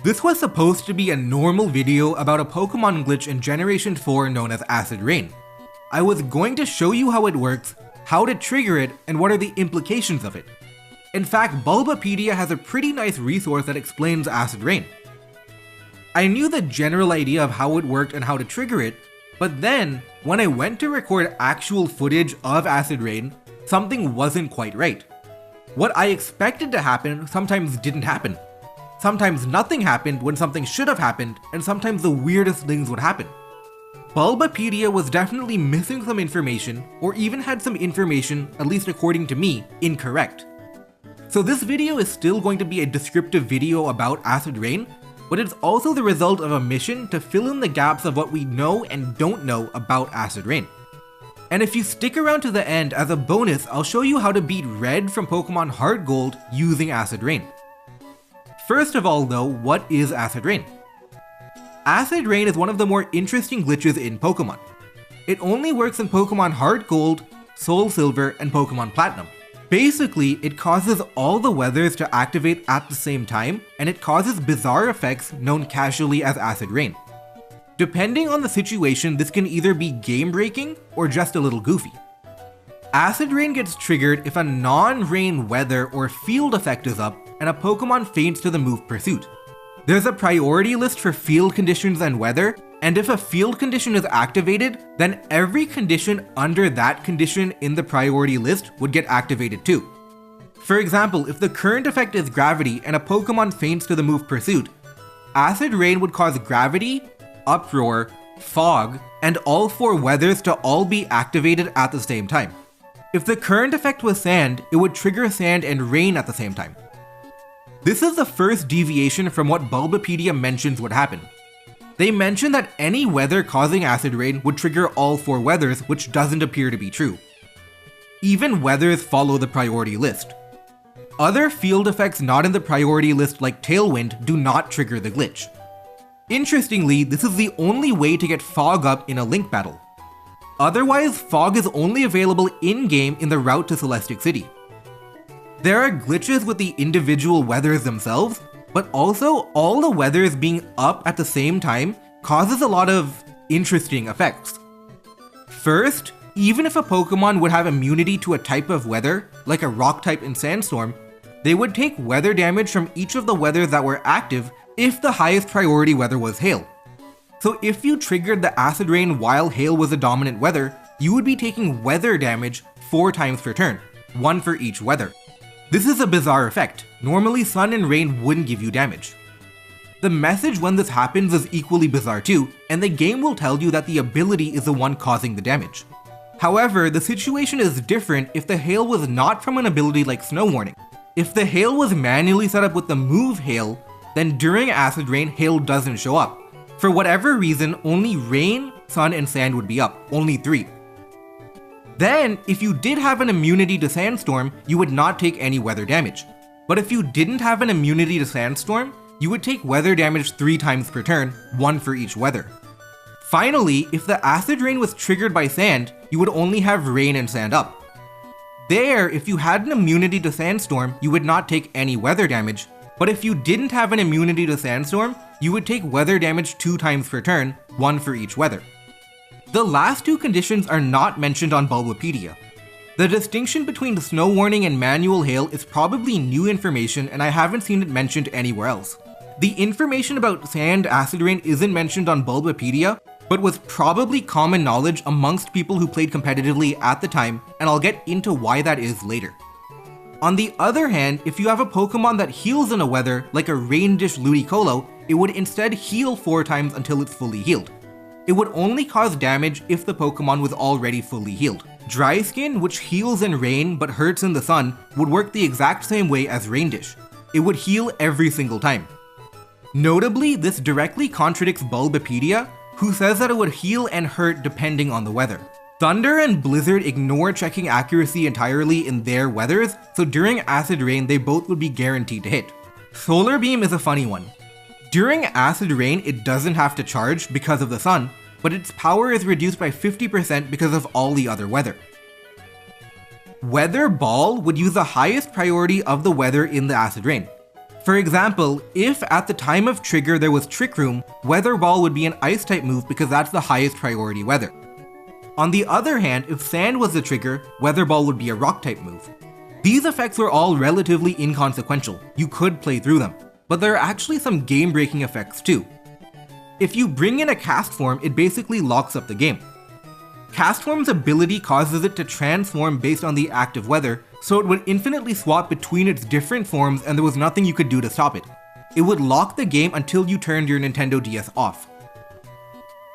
This was supposed to be a normal video about a Pokemon glitch in Generation 4 known as Acid Rain. I was going to show you how it works, how to trigger it, and what are the implications of it. In fact, Bulbapedia has a pretty nice resource that explains Acid Rain. I knew the general idea of how it worked and how to trigger it, but then, when I went to record actual footage of Acid Rain, something wasn't quite right. What I expected to happen sometimes didn't happen. Sometimes nothing happened when something should have happened, and sometimes the weirdest things would happen. Bulbapedia was definitely missing some information, or even had some information, at least according to me, incorrect. So this video is still going to be a descriptive video about Acid Rain, but it's also the result of a mission to fill in the gaps of what we know and don't know about Acid Rain. And if you stick around to the end, as a bonus, I'll show you how to beat Red from Pokemon Heart Gold using Acid Rain. First of all though, what is Acid Rain? Acid Rain is one of the more interesting glitches in Pokemon. It only works in Pokemon Heart Gold, Soul Silver, and Pokemon Platinum. Basically, it causes all the weathers to activate at the same time, and it causes bizarre effects known casually as Acid Rain. Depending on the situation, this can either be game-breaking or just a little goofy. Acid Rain gets triggered if a non-rain weather or field effect is up and a Pokemon faints to the move Pursuit. There's a priority list for field conditions and weather, and if a field condition is activated, then every condition under that condition in the priority list would get activated too. For example, if the current effect is Gravity and a Pokemon faints to the move Pursuit, Acid Rain would cause Gravity, Uproar, Fog, and all 4 weathers to all be activated at the same time. If the current effect was Sand, it would trigger Sand and Rain at the same time. This is the first deviation from what Bulbapedia mentions would happen. They mention that any weather causing Acid Rain would trigger all 4 weathers, which doesn't appear to be true. Even weathers follow the priority list. Other field effects not in the priority list like Tailwind do not trigger the glitch. Interestingly, this is the only way to get Fog up in a Link battle. Otherwise, Fog is only available in-game in the route to Celestic City. There are glitches with the individual weathers themselves, but also all the weathers being up at the same time causes a lot of interesting effects. First, even if a Pokemon would have immunity to a type of weather, like a rock type in Sandstorm, they would take weather damage from each of the weathers that were active if the highest priority weather was Hail. So if you triggered the Acid Rain while Hail was a dominant weather, you would be taking weather damage 4 times per turn, 1 for each weather. This is a bizarre effect. Normally Sun and Rain wouldn't give you damage. The message when this happens is equally bizarre too, and the game will tell you that the ability is the one causing the damage. However, the situation is different if the Hail was not from an ability like Snow Warning. If the Hail was manually set up with the move Hail, then during Acid Rain, Hail doesn't show up. For whatever reason, only Rain, Sun, and Sand would be up, only 3. Then, if you did have an immunity to Sandstorm, you would not take any weather damage. But if you didn't have an immunity to Sandstorm, you would take weather damage 3 times per turn, 1 for each weather. Finally, if the Acid Rain was triggered by Sand, you would only have Rain and Sand up. There, if you had an immunity to Sandstorm, you would not take any weather damage, but if you didn't have an immunity to Sandstorm, you would take weather damage 2 times per turn, 1 for each weather. The last 2 conditions are not mentioned on Bulbapedia. The distinction between Snow Warning and Manual Hail is probably new information and I haven't seen it mentioned anywhere else. The information about Sand Acid Rain isn't mentioned on Bulbapedia, but was probably common knowledge amongst people who played competitively at the time, and I'll get into why that is later. On the other hand, if you have a Pokemon that heals in a weather, like a Rain Dish Ludicolo, it would instead heal 4 times until it's fully healed. It would only cause damage if the Pokemon was already fully healed. Dry Skin, which heals in rain but hurts in the sun, would work the exact same way as Rain Dish. It would heal every single time. Notably, this directly contradicts Bulbapedia, who says that it would heal and hurt depending on the weather. Thunder and Blizzard ignore checking accuracy entirely in their weathers, so during Acid Rain they both would be guaranteed to hit. Solar Beam is a funny one. During Acid Rain, it doesn't have to charge because of the sun, but its power is reduced by 50% because of all the other weather. Weather Ball would use the highest priority of the weather in the Acid Rain. For example, if at the time of trigger there was Trick Room, Weather Ball would be an ice type move because that's the highest priority weather. On the other hand, if Sand was the trigger, Weather Ball would be a rock type move. These effects were all relatively inconsequential, you could play through them, but there are actually some game-breaking effects too. If you bring in a Cast Form, it basically locks up the game. Cast Form's ability causes it to transform based on the active weather, so it would infinitely swap between its different forms and there was nothing you could do to stop it. It would lock the game until you turned your Nintendo DS off.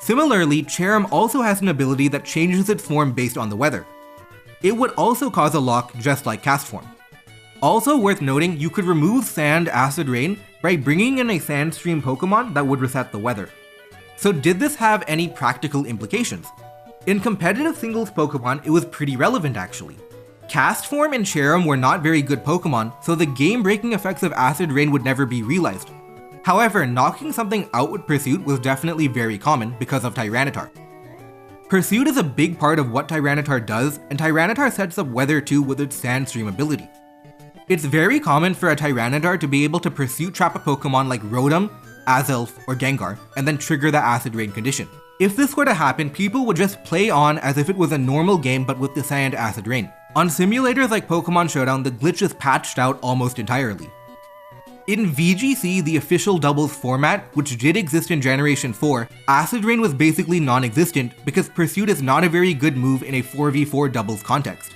Similarly, Cherrim also has an ability that changes its form based on the weather. It would also cause a lock just like Cast Form. Also worth noting, you could remove Sand, Acid Rain by bringing in a Sandstream Pokemon that would reset the weather. So did this have any practical implications? In competitive singles Pokemon, it was pretty relevant actually. Cast Form and Cherrim were not very good Pokemon, so the game-breaking effects of Acid Rain would never be realized. However, knocking something out with Pursuit was definitely very common because of Tyranitar. Pursuit is a big part of what Tyranitar does, and Tyranitar sets up weather too with its Sandstream ability. It's very common for a Tyranitar to be able to Pursuit trap a Pokemon like Rotom, Azelf, or Gengar, and then trigger the Acid Rain condition. If this were to happen, people would just play on as if it was a normal game but with the Sand Acid Rain. On simulators like Pokemon Showdown, the glitch is patched out almost entirely. In VGC, the official doubles format, which did exist in Generation 4, Acid Rain was basically non-existent because Pursuit is not a very good move in a 4v4 doubles context.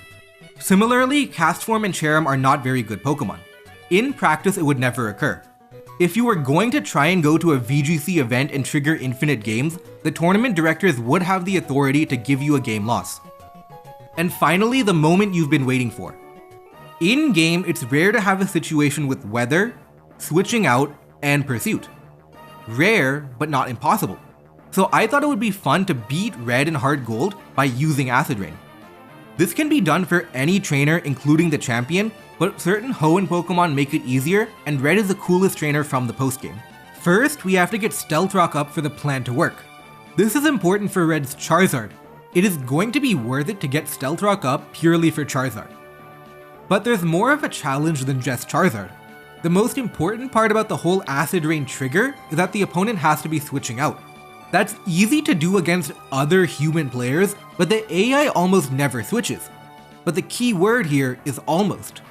Similarly, Cast Form and Cherrim are not very good Pokemon. In practice, it would never occur. If you were going to try and go to a VGC event and trigger infinite games, the tournament directors would have the authority to give you a game loss. And finally, the moment you've been waiting for. In-game, it's rare to have a situation with weather, switching out, and Pursuit. Rare, but not impossible. So I thought it would be fun to beat Red and Heart Gold by using Acid Rain. This can be done for any trainer, including the champion, but certain Hoenn Pokemon make it easier, and Red is the coolest trainer from the postgame. First, we have to get Stealth Rock up for the plan to work. This is important for Red's Charizard. It is going to be worth it to get Stealth Rock up purely for Charizard. But there's more of a challenge than just Charizard. The most important part about the whole Acid Rain trigger is that the opponent has to be switching out. That's easy to do against other human players, but the AI almost never switches. But the key word here is almost.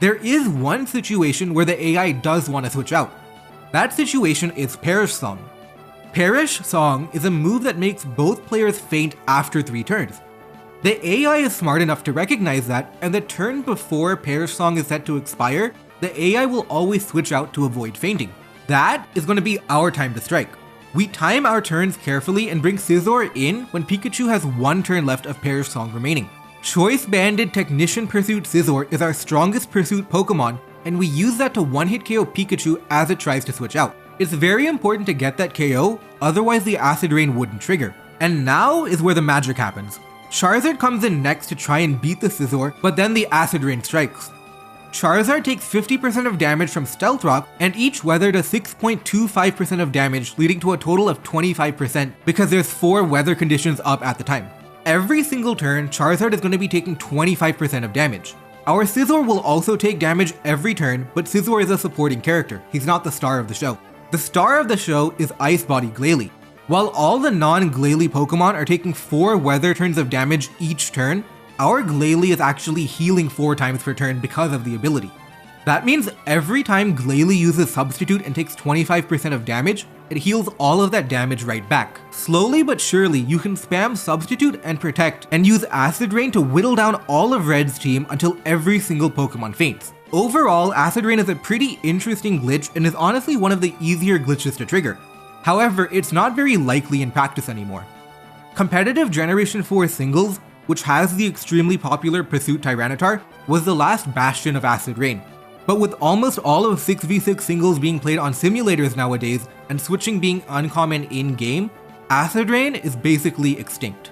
There is one situation where the AI does want to switch out. That situation is Perish Song. Perish Song is a move that makes both players faint after 3 turns. The AI is smart enough to recognize that, and the turn before Perish Song is set to expire, the AI will always switch out to avoid fainting. That is going to be our time to strike. We time our turns carefully and bring Scizor in when Pikachu has 1 turn left of Perish Song remaining. Choice Banded Technician Pursuit Scizor is our strongest Pursuit Pokemon, and we use that to one-hit KO Pikachu as it tries to switch out. It's very important to get that KO, otherwise the Acid Rain wouldn't trigger. And now is where the magic happens. Charizard comes in next to try and beat the Scizor, but then the Acid Rain strikes. Charizard takes 50% of damage from Stealth Rock, and each weather does 6.25% of damage, leading to a total of 25% because there's 4 weather conditions up at the time. Every single turn, Charizard is going to be taking 25% of damage. Our Scizor will also take damage every turn, but Scizor is a supporting character, he's not the star of the show. The star of the show is Ice Body Glalie. While all the non-Glalie Pokemon are taking 4 weather turns of damage each turn, our Glalie is actually healing 4 times per turn because of the ability. That means every time Glalie uses Substitute and takes 25% of damage, it heals all of that damage right back. Slowly but surely, you can spam Substitute and Protect and use Acid Rain to whittle down all of Red's team until every single Pokemon faints. Overall, Acid Rain is a pretty interesting glitch and is honestly one of the easier glitches to trigger. However, it's not very likely in practice anymore. Competitive Generation 4 singles, which has the extremely popular Pursuit Tyranitar, was the last bastion of Acid Rain. But with almost all of 6v6 singles being played on simulators nowadays and switching being uncommon in-game, Acid Rain is basically extinct.